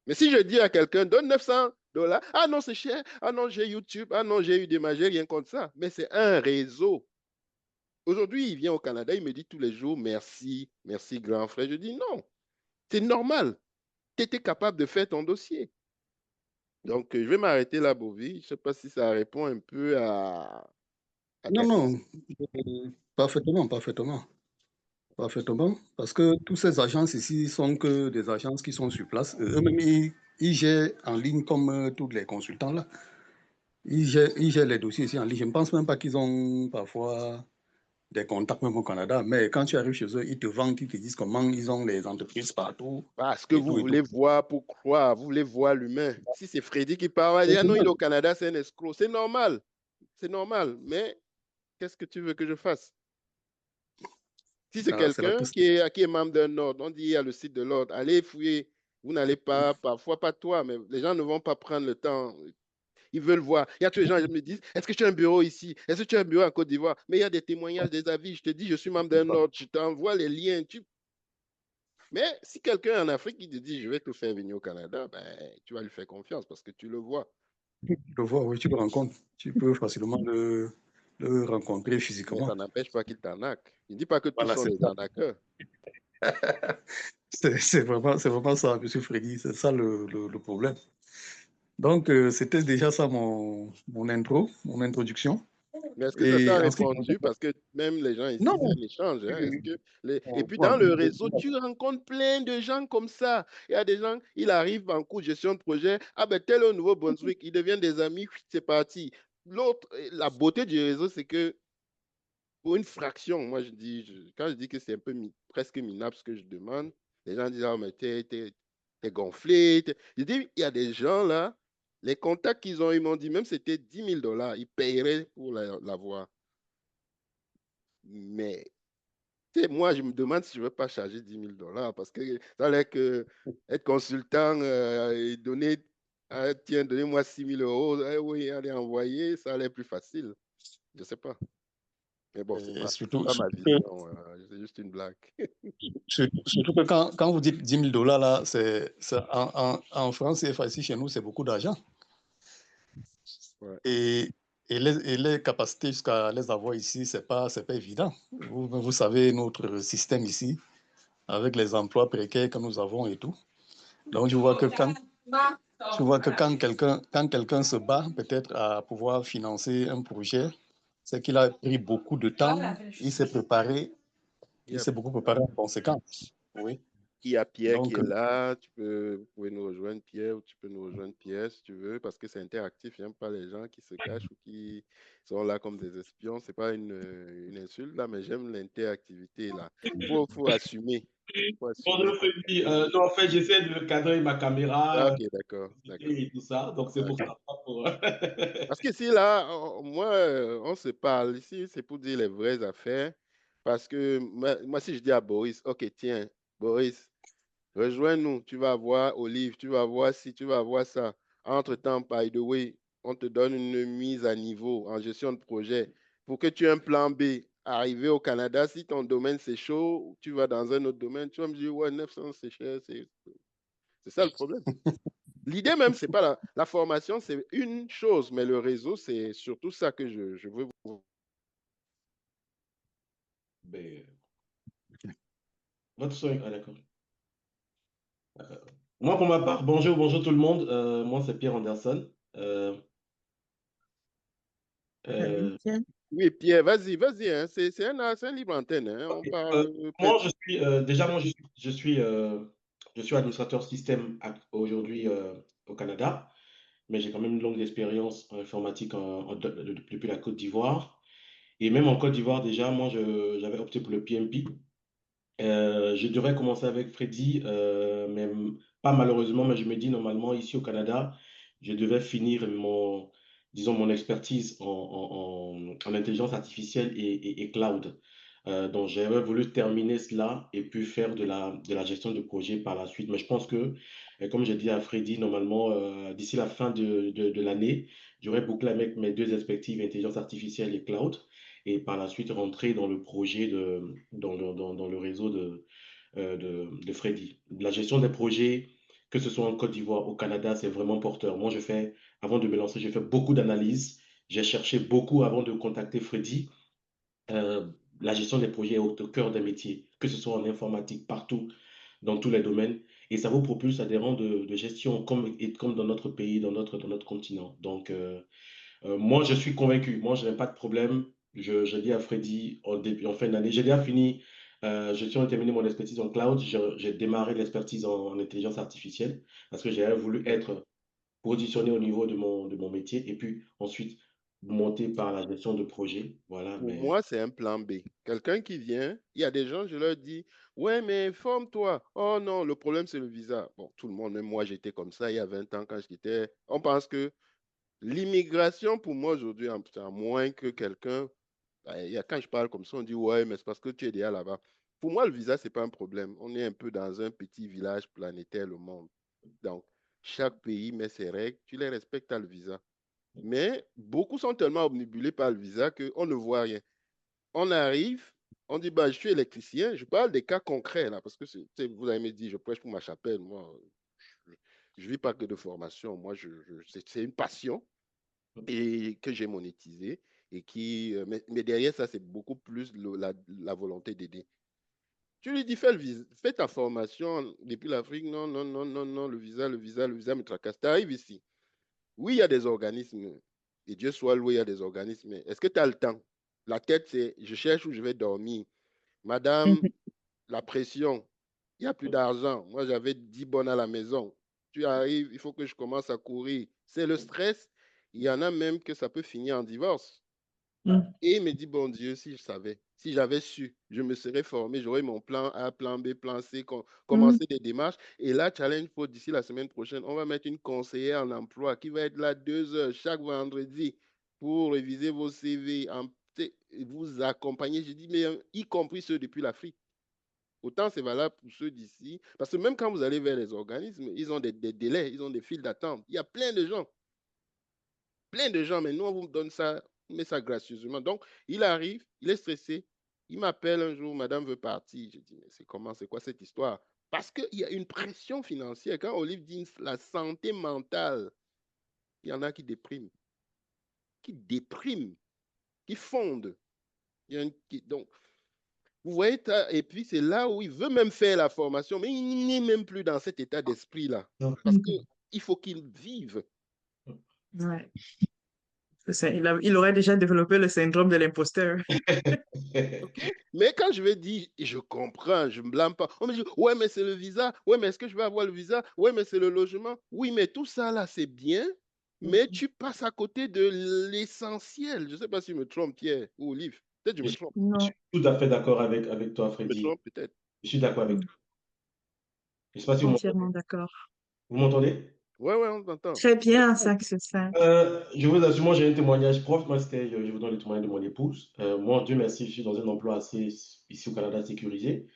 Mais si je dis à quelqu'un, donne 900 dollars, ah non, c'est cher, ah non, j'ai YouTube, ah non, j'ai eu des magies, rien contre ça. Mais c'est un réseau. Aujourd'hui, il vient au Canada, il me dit tous les jours, merci, merci grand frère. Je dis non, c'est normal. Tu étais capable de faire ton dossier. Donc, je vais m'arrêter là, Bovie. Je ne sais pas si ça répond un peu à Non, ta non, question. parfaitement, parfaitement, parfaitement. Parce que toutes ces agences ici sont que des agences qui sont sur place. Eux-mêmes, ils gèrent en ligne comme tous les consultants là. Ils gèrent les dossiers ici en ligne. Je ne pense même pas qu'ils ont parfois des contacts même au Canada. Mais quand tu arrives chez eux, ils te vendent, ils te disent comment ils ont les entreprises partout Parce que et vous tout et tout. voulez voir pour croire, vous voulez voir l'humain. Si c'est Freddy qui parle, on va dire, ah non, il est au Canada, c'est un escroc. C'est normal. C'est normal. Mais qu'est-ce que tu veux que je fasse? Si c'est Ah, c'est la quelqu'un piste. qui est membre d'un ordre, on dit il y a le site de l'ordre, allez fouiller. Vous n'allez pas, parfois pas toi, mais les gens ne vont pas prendre le temps. Ils veulent voir. Il y a tous les gens qui me disent, est-ce que tu as un bureau ici? Est-ce que tu as un bureau en Côte d'Ivoire? Mais il y a des témoignages, des avis. Je te dis, je suis membre d'un ordre, je t'envoie les liens. Mais si quelqu'un en Afrique qui te dit, je vais te faire venir au Canada, ben, tu vas lui faire confiance parce que tu le vois. Tu le vois, oui, tu le rencontres. Tu peux facilement le rencontrer Mais physiquement. ça n'empêche pas qu'il t'arnaque. Je ne dis pas que tous Voilà, sont c'est des ça. arnaqueurs. C'est vraiment ça, Monsieur Freddy. C'est ça le problème. Donc, c'était déjà ça mon intro, mon introduction. Mais est-ce que ça t'a Et en ce qui répondu? concerne... Parce que même les gens ici, c'est Non, un échange. Hein. Est-ce que Et puis dans bon, le réseau, tu rencontres plein de gens comme ça. Il y a des gens, il arrive en cours de gestion de projet. Ah ben tel au Nouveau-Brunswick, ils deviennent des amis, c'est parti. L'autre, la beauté du réseau, c'est que pour une fraction, moi je dis, quand je dis que c'est un peu presque minable ce que je demande, les gens disent, ah mais t'es gonflé. Je dis, il y a des gens là, les contacts qu'ils ont, ils m'ont dit, même si c'était 10 000 dollars, ils paieraient pour l'avoir. Mais tu sais, moi, je me demande si je ne veux pas charger 10 000 dollars parce que ça a l'air que être consultant et donner, ah, tiens, donnez-moi 6 000 euros, eh oui, allez envoyer, ça a l'air plus facile. Je ne sais pas. Mais bon, et c'est surtout, pas ma surtout que, vision, c'est juste une blague. surtout que quand vous dites 10 000 dollars, là, en France, CFA, ici chez nous, c'est beaucoup d'argent. Ouais. Et, et les capacités jusqu'à les avoir ici, c'est pas évident. Vous savez, notre système ici, avec les emplois précaires que nous avons et tout. Donc, je vois que quand quelqu'un se bat peut-être à pouvoir financer un projet, c'est qu'il a pris beaucoup de temps, il s'est préparé, Il y il a, s'est beaucoup préparé en conséquence. Oui. il y a Pierre qui Donc, est là, vous pouvez nous rejoindre Pierre ou tu peux nous rejoindre Pierre si tu veux, parce que c'est interactif, j'aime pas les gens qui se cachent ou qui sont là comme des espions, c'est pas une insulte là, mais j'aime l'interactivité là. Faut assumer, faut assumer. Bonjour Freddy. Non, en fait, j'essaie de cadrer ma Ah, caméra ok, d'accord, d'accord. et tout ça. Donc, c'est pour Ok. ça. Pas pour... Parce que si là, moi, on se parle ici, c'est pour dire les vraies affaires. Parce que moi, si je dis à Boris, ok, tiens, Boris, rejoins-nous, tu vas voir Olive, tu vas voir ci, tu vas voir ça. Entre-temps, by the way, on te donne une mise à niveau en gestion de projet pour que tu aies un plan B. Arrivé au Canada, si ton domaine c'est chaud, tu vas dans un autre domaine, tu vas me dire, ouais, 900 c'est cher, c'est ça le problème. L'idée même, c'est pas la formation, c'est une chose, mais le réseau, c'est surtout ça que je veux vous. Ben, votre son. Ah, d'accord. Moi, pour ma part, bonjour, bonjour tout le monde. Moi, c'est Pierre Anderson. Euh, Salut, euh, Pierre. Oui, Pierre, vas-y, vas-y, hein, c'est un libre antenne, hein, on ok. parle Moi, peut-être. déjà, je suis administrateur système aujourd'hui au Canada, mais j'ai quand même une longue expérience en informatique depuis la Côte d'Ivoire. Et même en Côte d'Ivoire, déjà, moi, j'avais opté pour le PMP. Je devrais commencer avec Freddy, mais pas malheureusement, mais je me dis normalement ici au Canada, je devais finir disons, mon expertise en intelligence artificielle et cloud. Donc j'avais voulu terminer cela et puis faire de la gestion de projet par la suite. Mais je pense que, comme j'ai dit à Freddy, normalement, d'ici la fin de l'année, j'aurai bouclé avec mes deux perspectives, intelligence artificielle et cloud et par la suite rentrer dans le projet dans le réseau de Freddy. La gestion des projets, que ce soit en Côte d'Ivoire, au Canada, c'est vraiment porteur. Moi, avant de me lancer, j'ai fait beaucoup d'analyses. J'ai cherché beaucoup avant de contacter Freddy. Euh, la gestion des projets est au cœur des métiers, que ce soit en informatique, partout, dans tous les domaines. Et ça vous propulse à des rangs de gestion, comme dans notre pays, dans notre continent. Donc, moi, je suis convaincu. Moi, je n'ai pas de problème. Je dis à Freddy en fin d'année, j'ai déjà fini. Je suis en terminé mon expertise en cloud. J'ai démarré l'expertise en intelligence artificielle parce que j'ai voulu être positionné au niveau de mon métier et puis ensuite monter par la gestion de projet. Voilà, Pour mais moi, c'est un plan B. Quelqu'un qui vient, il y a des gens, je leur dis, ouais, mais forme-toi. Oh non, le problème, c'est le visa. Bon, tout le monde, même moi, j'étais comme ça il y a 20 ans quand je quittais. On pense que l'immigration, pour moi, aujourd'hui, à moins que quelqu'un, quand je parle comme ça, on dit, ouais, mais c'est parce que tu es déjà là-bas. Pour moi, le visa, c'est pas un problème. On est un peu dans un petit village planétaire, le monde. Donc, chaque pays met ses règles, tu les respectes à le visa. Mais beaucoup sont tellement obnubilés par le visa qu'on ne voit rien. On arrive, on dit, bah, je suis électricien. Je parle des cas concrets, là, parce que vous avez dit, je prêche pour ma chapelle. Moi, je ne vis pas que de formation. Moi, c'est une passion et que j'ai monétisée. Mais derrière ça, c'est beaucoup plus la volonté d'aider. Tu lui dis, fais ta formation depuis l'Afrique. Non, non, non, non, non, le visa me tracasse. Tu arrives ici. Oui, il y a des organismes, et Dieu soit loué, il y a des organismes, mais est-ce que tu as le temps? La tête, c'est je cherche où je vais dormir. Madame, Mhm. la pression, il n'y a plus d'argent. Moi, j'avais 10 bonnes à la maison. Tu arrives, il faut que je commence à courir. C'est le stress. Il y en a même que ça peut finir en divorce. Mhm. Et il me dit, bon Dieu, si je savais, si j'avais su, je me serais formé, j'aurais mon plan A, plan B, plan C, Mhm. commencer des démarches. Et là, Challenge Pro, d'ici la semaine prochaine, on va mettre une conseillère en emploi qui va être là 2 heures chaque vendredi pour réviser vos CV, vous accompagner. Je dis, mais y compris ceux depuis l'Afrique. Autant c'est valable pour ceux d'ici. Parce que même quand vous allez vers les organismes, ils ont des délais, ils ont des files d'attente. Il y a plein de gens, mais nous, on vous donne ça, on met ça gracieusement. Donc, il arrive, il est stressé, il m'appelle un jour, madame veut partir. Je dis, mais c'est quoi cette histoire? Parce qu'il y a une pression financière. Quand Olive dit la santé mentale, il y en a qui dépriment, qui fondent. Donc, vous voyez, et puis c'est là où il veut même faire la formation, mais il n'est même plus dans cet état d'esprit-là. non. Parce Mhm. qu'il faut qu'il vive. Ouais. C'est ça. Il aurait déjà développé le syndrome de l'imposteur. OK? Mais quand je vais dire, et je comprends, je ne me blâme pas. On me dit, ouais, mais c'est le visa. Ouais, mais est-ce que je vais avoir le visa? Ouais, mais c'est le logement. Oui, mais tout ça, là, c'est bien. Mais Mhm. tu passes à côté de l'essentiel. Je ne sais pas si je me trompe, Pierre ou Olive. Peut-être que je Je me suis trompe. je Non. suis tout à fait d'accord avec toi, Je me Freddy. trompe peut-être. Je suis d'accord avec Mhm. toi. Je ne sais pas si vous m'entendez. Entièrement d'accord. Vous m'entendez? Ouais, ouais, on t'entend. Très bien, 5 sur 5. Je vous assure, moi j'ai un témoignage prof. Moi, je vous donne le témoignage de mon épouse. Moi, Dieu merci, je suis dans un emploi assez ici au Canada sécurisé.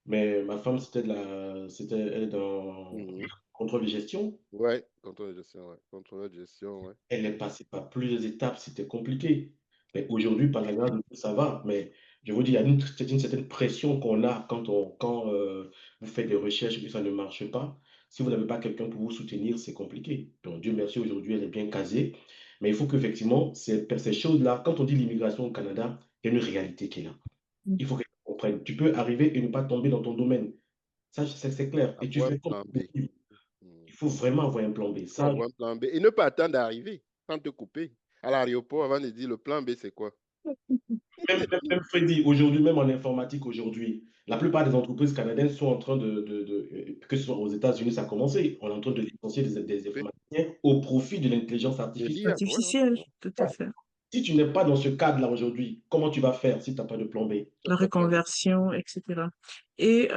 Mais ma femme, elle est dans Mhm. contrôle de gestion. Ouais, contrôle de gestion, ouais. Contrôle de gestion, ouais. Elle est passée par plusieurs étapes, c'était compliqué. Mais aujourd'hui, par la grâce de Dieu, ça va. Mais je vous dis, il y a une certaine pression qu'on a quand vous faites des recherches et que ça ne marche pas. Si vous n'avez pas quelqu'un pour vous soutenir, c'est compliqué. Donc, Dieu merci, aujourd'hui, elle est bien casée. Mais il faut qu'effectivement, ces choses-là, quand on dit l'immigration au Canada, il y a une réalité qui est là. Il faut que tu comprennes. Tu peux arriver et ne pas tomber dans ton domaine. Ça, c'est clair. Et tu Avoir un fais comme plan B. possible. Mhm. Il faut vraiment avoir un plan B. Il faut Ça, avoir un plan B. Et ne pas attendre d'arriver sans te couper à l'aéroport avant de dire le plan B, c'est quoi? même Freddy, aujourd'hui, même en informatique, aujourd'hui, la plupart des entreprises canadiennes sont en train que ce soit aux États-Unis, ça a commencé, on est en train de licencier des Oui, informaticiens au profit de l'intelligence de artificielle. l'IA, ouais, Artificielle, ouais. tout à fait. Si tu n'es pas dans ce cadre-là aujourd'hui, comment tu vas faire si tu n'as pas de plan B? La T'as pas de- reconversion, etc. Et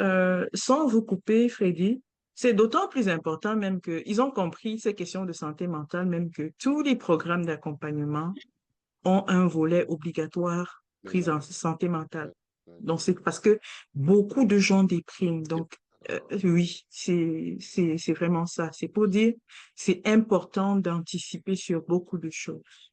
sans vous couper, Freddy, c'est d'autant plus important même qu'ils ont compris ces questions de santé mentale, même que tous les programmes d'accompagnement ont un volet obligatoire prise Mental. en santé mentale. Ouais, ouais. Donc, c'est parce que beaucoup de gens dépriment. Et- Donc, oui, c'est vraiment ça. C'est pour dire, c'est important d'anticiper sur beaucoup de choses.